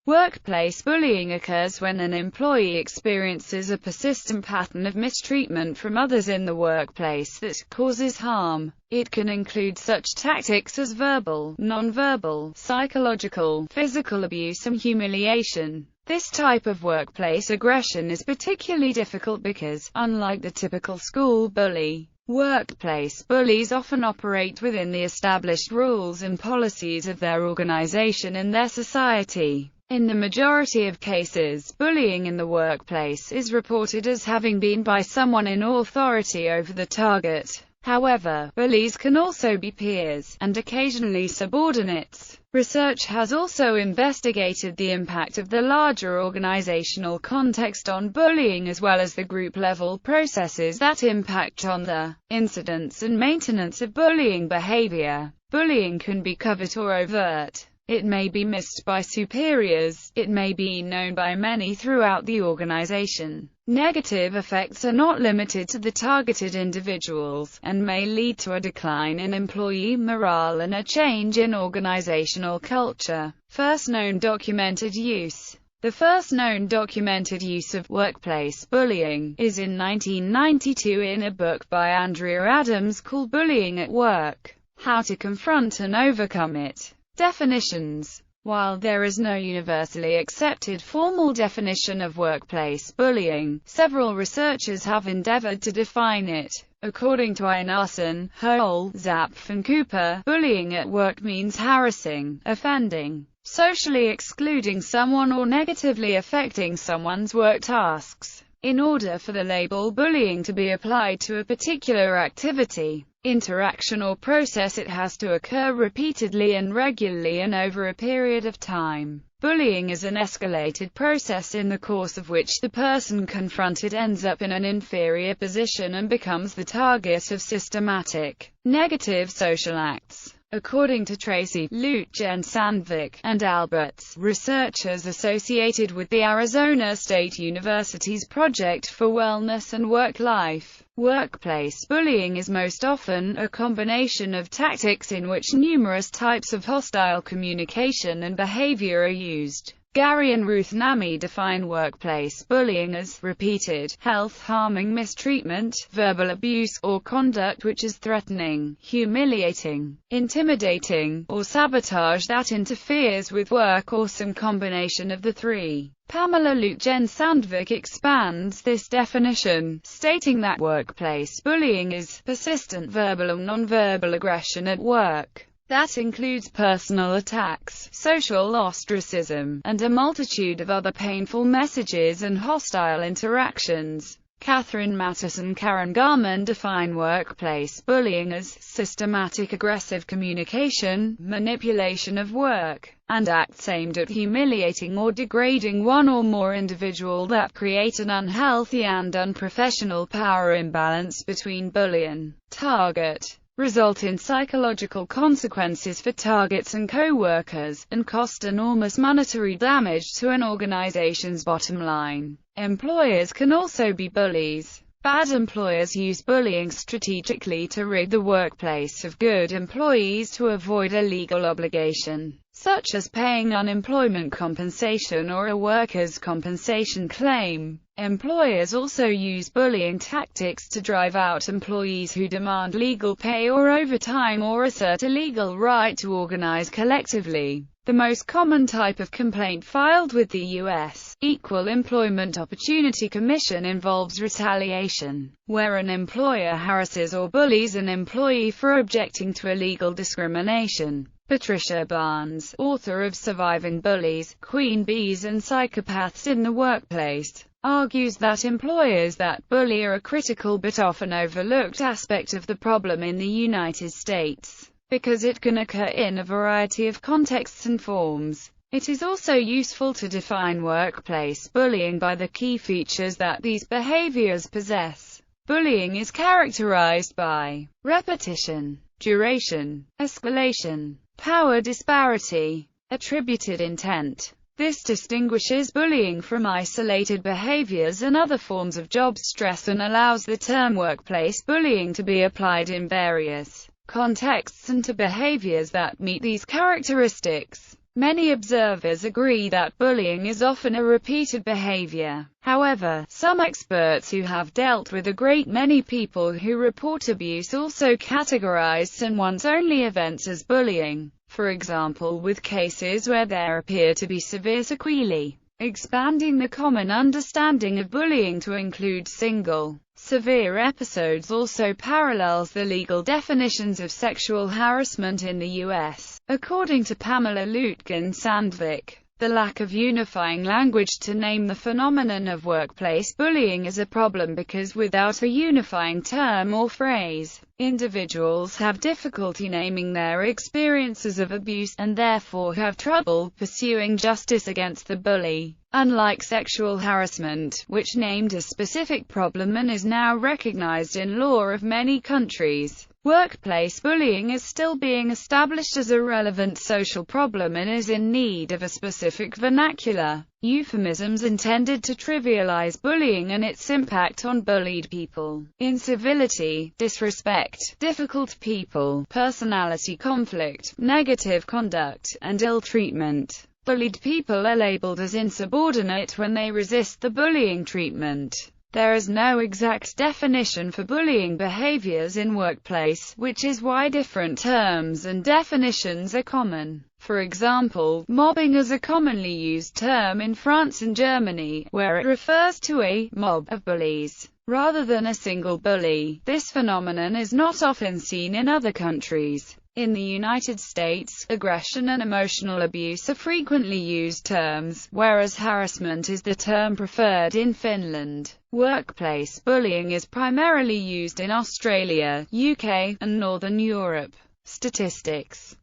Workplace bullying occurs when an employee experiences a persistent pattern of mistreatment from others in the workplace that causes harm. It can include such tactics as verbal, nonverbal, psychological, physical abuse and humiliation. This type of workplace aggression is particularly difficult because, unlike the typical school bully, workplace bullies often operate within the established rules and policies of their organization and their society. In the majority of cases, bullying in the workplace is reported as having been by someone in authority over the target. However, bullies can also be peers, and occasionally subordinates. Research has also investigated the impact of the larger organizational context on bullying as well as the group-level processes that impact on the incidence and maintenance of bullying behavior. Bullying can be covert or overt. It may be missed by superiors. It may be known by many throughout the organization. Negative effects are not limited to the targeted individuals, and may lead to a decline in employee morale and a change in organizational culture. First known documented use. The first known documented use of workplace bullying is in 1992 in a book by Andrea Adams called Bullying at Work: How to Confront and Overcome It. Definitions. While there is no universally accepted formal definition of workplace bullying, several researchers have endeavored to define it. According to Einarsson, Hole, Zapf and Cooper, bullying at work means harassing, offending, socially excluding someone or negatively affecting someone's work tasks. In order for the label bullying to be applied to a particular activity, interaction or process, it has to occur repeatedly and regularly and over a period of time. Bullying is an escalated process in the course of which the person confronted ends up in an inferior position and becomes the target of systematic, negative social acts. According to Tracy, Lutjen-Sandvik, and Alberts, researchers associated with the Arizona State University's Project for Wellness and Work-Life, workplace bullying is most often a combination of tactics in which numerous types of hostile communication and behavior are used. Gary and Ruth Nami define workplace bullying as repeated, health-harming mistreatment, verbal abuse, or conduct which is threatening, humiliating, intimidating, or sabotage that interferes with work, or some combination of the three. Pamela Lutjen-Sandvik expands this definition, stating that workplace bullying is persistent verbal or nonverbal aggression at work. That includes personal attacks, social ostracism, and a multitude of other painful messages and hostile interactions. Catherine Mattis and Karen Garman define workplace bullying as systematic aggressive communication, manipulation of work, and acts aimed at humiliating or degrading one or more individual that create an unhealthy and unprofessional power imbalance between bully and target, result in psychological consequences for targets and co-workers, and cost enormous monetary damage to an organization's bottom line. Employers can also be bullies. Bad employers use bullying strategically to rid the workplace of good employees to avoid a legal obligation, such as paying unemployment compensation or a workers' compensation claim. Employers also use bullying tactics to drive out employees who demand legal pay or overtime or assert a legal right to organize collectively. The most common type of complaint filed with the U.S. Equal Employment Opportunity Commission involves retaliation, where an employer harasses or bullies an employee for objecting to illegal discrimination. Patricia Barnes, author of Surviving Bullies, Queen Bees and Psychopaths in the Workplace, argues that employers that bully are a critical but often overlooked aspect of the problem in the United States, because it can occur in a variety of contexts and forms. It is also useful to define workplace bullying by the key features that these behaviors possess. Bullying is characterized by repetition, duration, escalation, power disparity, attributed intent. This distinguishes bullying from isolated behaviors and other forms of job stress and allows the term workplace bullying to be applied in various contexts and to behaviors that meet these characteristics. Many observers agree that bullying is often a repeated behavior. However, some experts who have dealt with a great many people who report abuse also categorize some once-only events as bullying, for example with cases where there appear to be severe sequelae. Expanding the common understanding of bullying to include single, severe episodes also parallels the legal definitions of sexual harassment in the U.S. According to Pamela Lutgen-Sandvik, the lack of unifying language to name the phenomenon of workplace bullying is a problem because without a unifying term or phrase, individuals have difficulty naming their experiences of abuse, and therefore have trouble pursuing justice against the bully. Unlike sexual harassment, which named a specific problem and is now recognized in law of many countries, workplace bullying is still being established as a relevant social problem and is in need of a specific vernacular. Euphemisms intended to trivialize bullying and its impact on bullied people. Incivility, disrespect, difficult people, personality conflict, negative conduct, and ill treatment. Bullied people are labeled as insubordinate when they resist the bullying treatment. There is no exact definition for bullying behaviors in workplace, which is why different terms and definitions are common. For example, mobbing is a commonly used term in France and Germany, where it refers to a mob of bullies, rather than a single bully. This phenomenon is not often seen in other countries. In the United States, aggression and emotional abuse are frequently used terms, whereas harassment is the term preferred in Finland. Workplace bullying is primarily used in Australia, UK, and Northern Europe. Statistics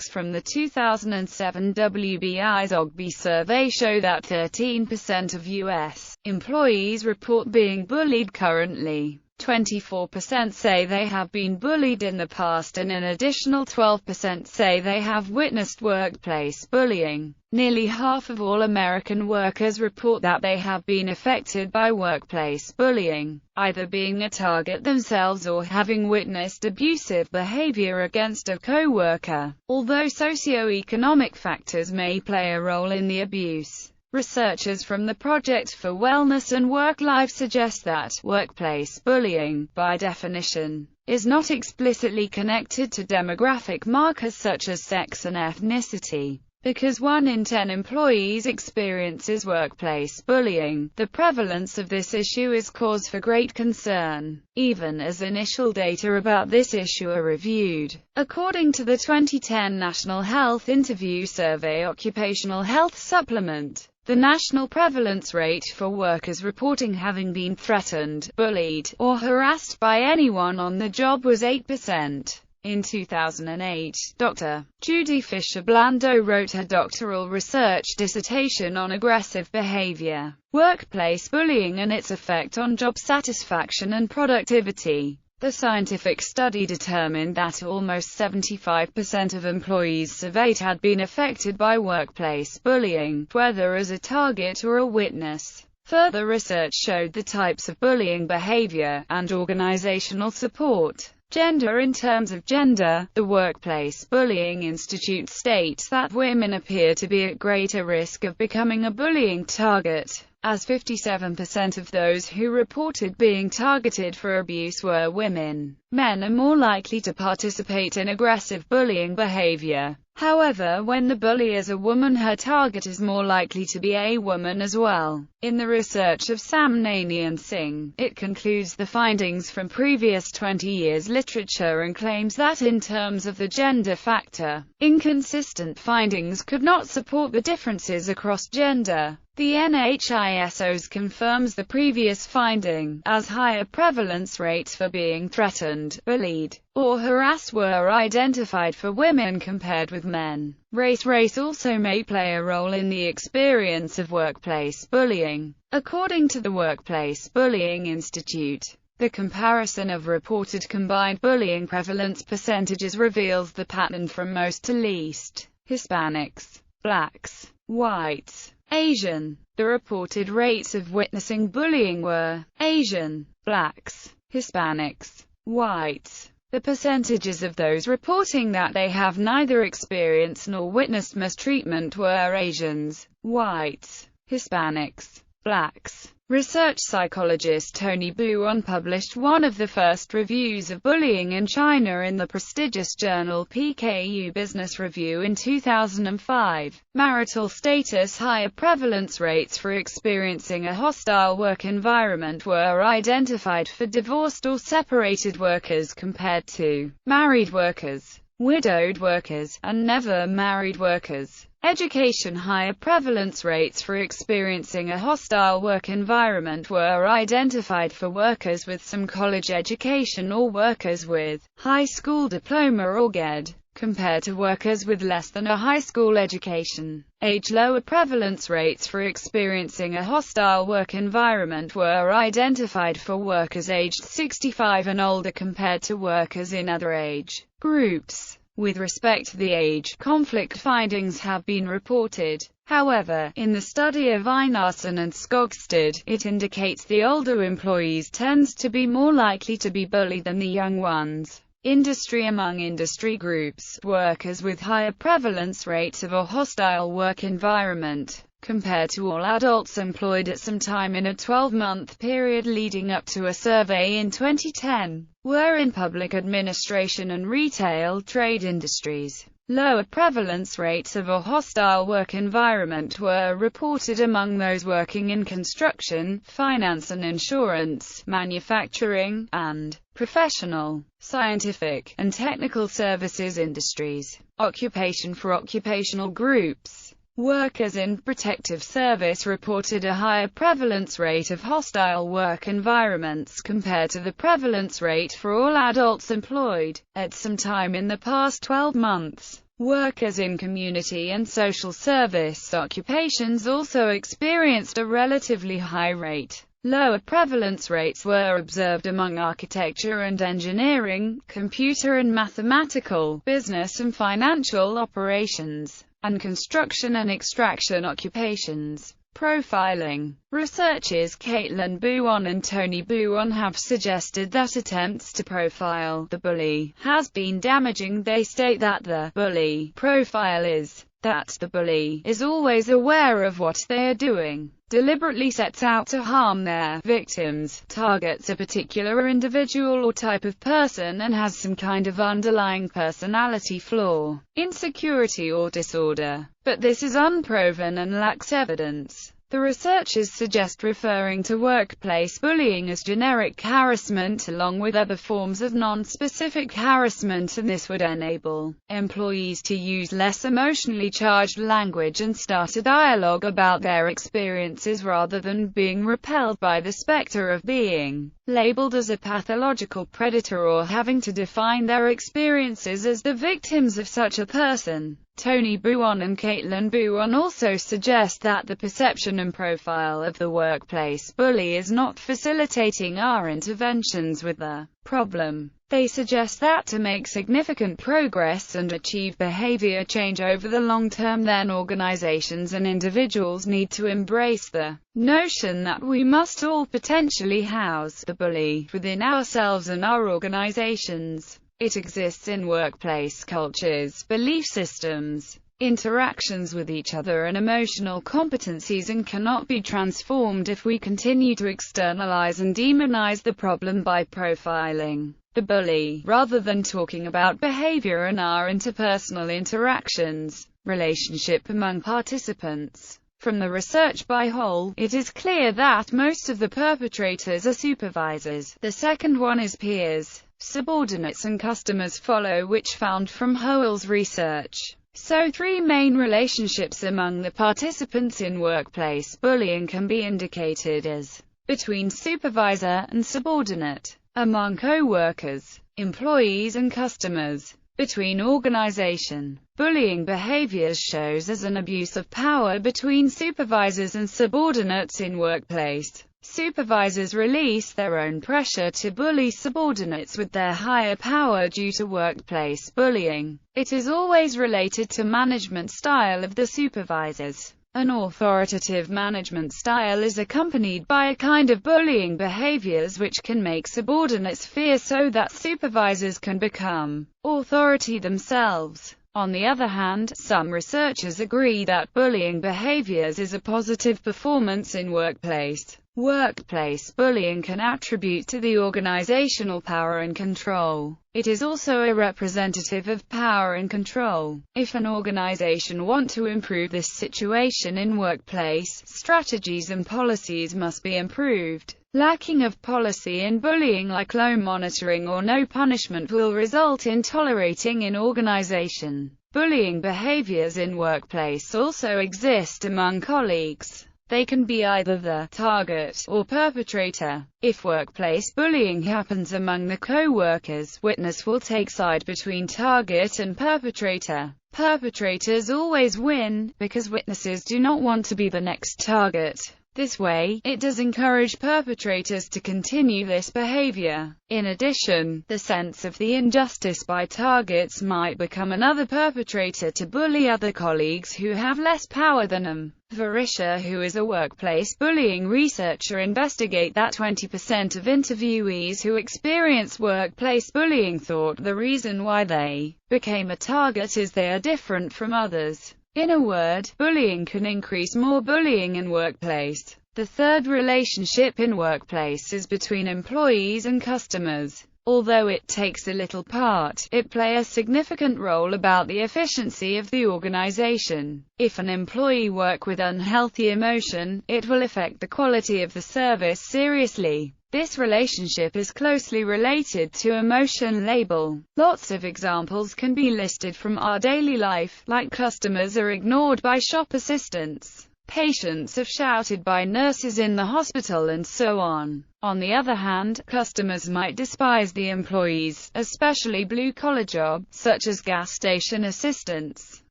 from the 2007 WBI-Zogby survey show that 13% of U.S. employees report being bullied currently. 24% say they have been bullied in the past, and an additional 12% say they have witnessed workplace bullying. Nearly half of all American workers report that they have been affected by workplace bullying, either being a target themselves or having witnessed abusive behavior against a co-worker, although socioeconomic factors may play a role in the abuse. Researchers from the Project for Wellness and Work-Life suggest that workplace bullying, by definition, is not explicitly connected to demographic markers such as sex and ethnicity. Because 1 in 10 employees experiences workplace bullying, the prevalence of this issue is cause for great concern, even as initial data about this issue are reviewed. According to the 2010 National Health Interview Survey Occupational Health Supplement, the national prevalence rate for workers reporting having been threatened, bullied, or harassed by anyone on the job was 8%. In 2008, Dr. Judy Fisher-Blando wrote her doctoral research dissertation on aggressive behavior, workplace bullying and its effect on job satisfaction and productivity. The scientific study determined that almost 75% of employees surveyed had been affected by workplace bullying, whether as a target or a witness. Further research showed the types of bullying behavior, and organizational support. Gender. In terms of gender, the Workplace Bullying Institute states that women appear to be at greater risk of becoming a bullying target, as 57% of those who reported being targeted for abuse were women. Men are more likely to participate in aggressive bullying behavior. However, when the bully is a woman, her target is more likely to be a woman as well. In the research of Sam Naney and Singh, it concludes the findings from previous 20 years literature and claims that in terms of the gender factor, inconsistent findings could not support the differences across gender. The NHISOS confirms the previous finding, as higher prevalence rates for being threatened, bullied, or harassed were identified for women compared with men. Race also may play a role in the experience of workplace bullying. According to the Workplace Bullying Institute, the comparison of reported combined bullying prevalence percentages reveals the pattern from most to least. Hispanics, blacks, whites, Asian. The reported rates of witnessing bullying were Asian, blacks, Hispanics, whites. The percentages of those reporting that they have neither experienced nor witnessed mistreatment were Asians, whites, Hispanics, blacks. Research psychologist Tony Buon published one of the first reviews of bullying in China in the prestigious journal PKU Business Review in 2005. Marital status. Higher prevalence rates for experiencing a hostile work environment were identified for divorced or separated workers compared to married workers, widowed workers, and never married workers. Education. Higher prevalence rates for experiencing a hostile work environment were identified for workers with some college education or workers with high school diploma or GED, compared to workers with less than a high school education. Age. Lower prevalence rates for experiencing a hostile work environment were identified for workers aged 65 and older compared to workers in other age groups. With respect to the age, conflict findings have been reported. However, in the study of Einarsson and Skogstad, it indicates the older employees tend to be more likely to be bullied than the young ones. Industry. Among industry groups, workers with higher prevalence rates of a hostile work environment, compared to all adults employed at some time in a 12-month period leading up to a survey in 2010, were in public administration and retail trade industries. Lower prevalence rates of a hostile work environment were reported among those working in construction, finance and insurance, manufacturing, and professional, scientific, and technical services industries. Occupation. For occupational groups, workers in protective service reported a higher prevalence rate of hostile work environments compared to the prevalence rate for all adults employed at some time in the past 12 months. Workers in community and social service occupations also experienced a relatively high rate. Lower prevalence rates were observed among architecture and engineering, computer and mathematical, business and financial operations, and construction and extraction occupations. Profiling. Researchers Caitlin Buon and Tony Buon have suggested that attempts to profile the bully has been damaging. They state that the bully profile is that the bully is always aware of what they are doing, deliberately sets out to harm their victims, targets a particular individual or type of person, and has some kind of underlying personality flaw, insecurity or disorder. But this is unproven and lacks evidence. The researchers suggest referring to workplace bullying as generic harassment along with other forms of non-specific harassment, and this would enable employees to use less emotionally charged language and start a dialogue about their experiences rather than being repelled by the specter of being labeled as a pathological predator or having to define their experiences as the victims of such a person. Tony Buon and Caitlin Buon also suggest that the perception and profile of the workplace bully is not facilitating our interventions with the problem. They suggest that to make significant progress and achieve behavior change over the long term, then organizations and individuals need to embrace the notion that we must all potentially house the bully within ourselves and our organizations. It exists in workplace cultures, belief systems, interactions with each other and emotional competencies, and cannot be transformed if we continue to externalize and demonize the problem by profiling the bully, rather than talking about behavior and our interpersonal interactions, relationship among participants. From the research by Hole, it is clear that most of the perpetrators are supervisors. The second one is peers. Subordinates and customers follow, which found from Hole's research. So 3 main relationships among the participants in workplace bullying can be indicated as between supervisor and subordinate, among co-workers, employees and customers, between organization. Bullying behaviors shows as an abuse of power between supervisors and subordinates in workplace. Supervisors release their own pressure to bully subordinates with their higher power due to workplace bullying. It is always related to management style of the supervisors. An authoritative management style is accompanied by a kind of bullying behaviors which can make subordinates fear so that supervisors can become authority themselves. On the other hand, some researchers agree that bullying behaviors is a positive performance in workplace. Workplace bullying can attribute to the organizational power and control. It is also a representative of power and control. If an organization wants to improve this situation in workplace, strategies and policies must be improved. Lacking of policy in bullying, like low monitoring or no punishment, will result in tolerating in organization. Bullying behaviors in workplace also exist among colleagues. They can be either the target or perpetrator. If workplace bullying happens among the co-workers, witness will take side between target and perpetrator. Perpetrators always win, because witnesses do not want to be the next target. This way, it does encourage perpetrators to continue this behavior. In addition, the sense of the injustice by targets might become another perpetrator to bully other colleagues who have less power than them. Varisha, who is a workplace bullying researcher, investigate that 20% of interviewees who experience workplace bullying thought the reason why they became a target is they are different from others. In a word, bullying can increase more bullying in workplace. The third relationship in workplace is between employees and customers. Although it takes a little part, it plays a significant role about the efficiency of the organization. If an employee works with unhealthy emotion, it will affect the quality of the service seriously. This relationship is closely related to emotion label. Lots of examples can be listed from our daily life, like customers are ignored by shop assistants, patients are shouted by nurses in the hospital, and so on. On the other hand, customers might despise the employees, especially blue-collar jobs, such as gas station assistants.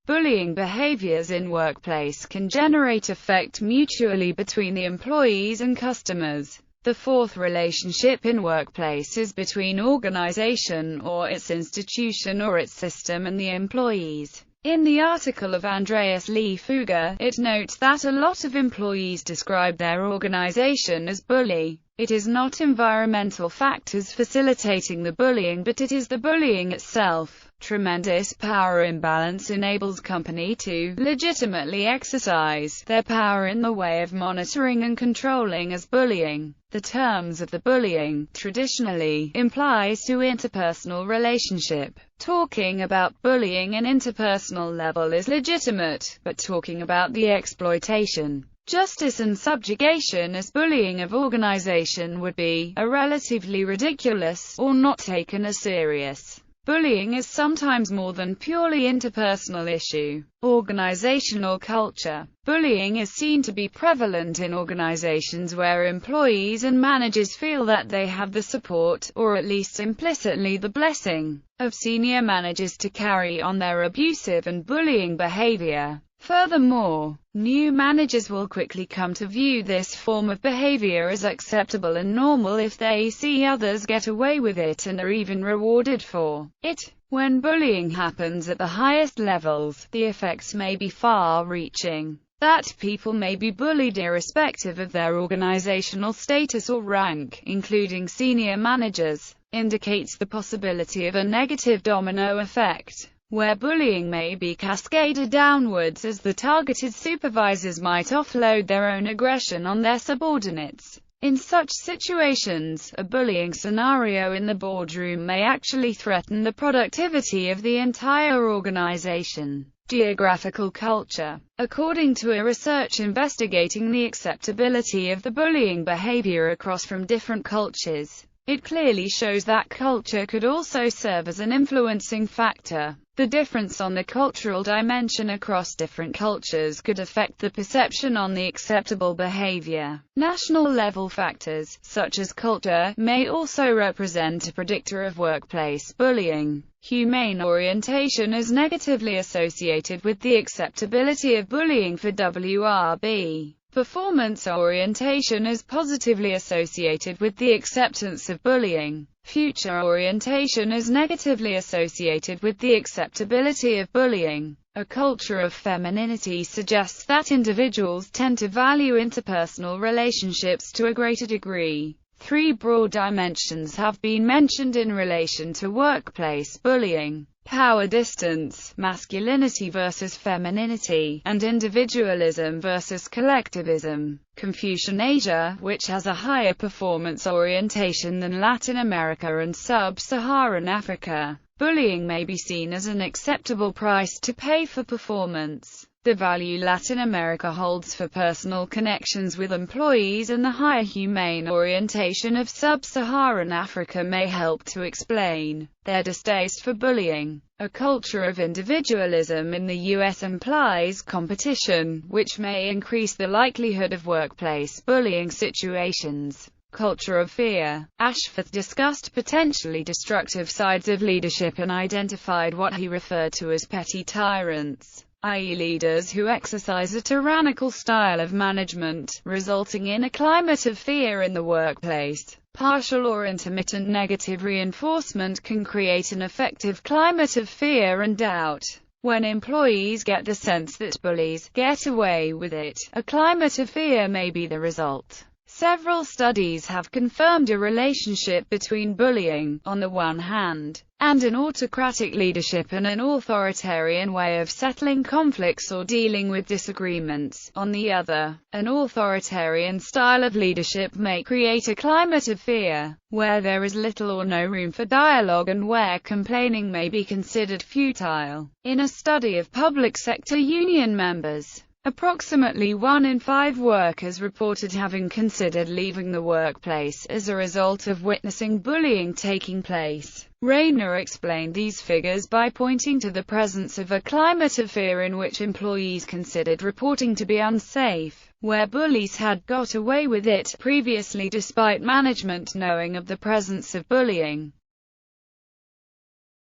Bullying behaviors in workplace can generate affect mutually between the employees and customers. The fourth relationship in workplace is between organization or its institution or its system and the employees. In the article of Andreas Lee Fugger, it notes that a lot of employees describe their organization as bully. It is not environmental factors facilitating the bullying, but it is the bullying itself. Tremendous power imbalance enables company to legitimately exercise their power in the way of monitoring and controlling as bullying. The terms of the bullying traditionally implies to interpersonal relationship. Talking about bullying in interpersonal level is legitimate, but talking about the exploitation, justice and subjugation as bullying of organization would be a relatively ridiculous or not taken as serious. Bullying is sometimes more than purely interpersonal issue. Organizational culture. Bullying is seen to be prevalent in organizations where employees and managers feel that they have the support, or at least implicitly the blessing, of senior managers to carry on their abusive and bullying behavior. Furthermore, new managers will quickly come to view this form of behavior as acceptable and normal if they see others get away with it and are even rewarded for it. When bullying happens at the highest levels, the effects may be far-reaching. That people may be bullied irrespective of their organizational status or rank, including senior managers, indicates the possibility of a negative domino effect, where bullying may be cascaded downwards as the targeted supervisors might offload their own aggression on their subordinates. In such situations, a bullying scenario in the boardroom may actually threaten the productivity of the entire organization. Geographical culture. According to a research investigating the acceptability of the bullying behavior across from different cultures, it clearly shows that culture could also serve as an influencing factor. The difference on the cultural dimension across different cultures could affect the perception on the acceptable behavior. National level factors, such as culture, may also represent a predictor of workplace bullying. Humane orientation is negatively associated with the acceptability of bullying for WRB. Performance orientation is positively associated with the acceptance of bullying. Future orientation is negatively associated with the acceptability of bullying. A culture of femininity suggests that individuals tend to value interpersonal relationships to a greater degree. Three broad dimensions have been mentioned in relation to workplace bullying: power distance, masculinity versus femininity, and individualism versus collectivism. Confucian Asia, which has a higher performance orientation than Latin America and Sub-Saharan Africa, bullying may be seen as an acceptable price to pay for performance. The value Latin America holds for personal connections with employees and the higher humane orientation of Sub-Saharan Africa may help to explain their distaste for bullying. A culture of individualism in the U.S. implies competition, which may increase the likelihood of workplace bullying situations. Culture of fear. Ashforth discussed potentially destructive sides of leadership and identified what he referred to as petty tyrants, i.e. leaders who exercise a tyrannical style of management, resulting in a climate of fear in the workplace. Partial or intermittent negative reinforcement can create an effective climate of fear and doubt. When employees get the sense that bullies get away with it, a climate of fear may be the result. Several studies have confirmed a relationship between bullying, on the one hand, and an autocratic leadership and an authoritarian way of settling conflicts or dealing with disagreements. On the other, an authoritarian style of leadership may create a climate of fear, where there is little or no room for dialogue and where complaining may be considered futile. In a study of public sector union members, approximately 1 in 5 workers reported having considered leaving the workplace as a result of witnessing bullying taking place. Rayner explained these figures by pointing to the presence of a climate of fear in which employees considered reporting to be unsafe, where bullies had got away with it previously despite management knowing of the presence of bullying.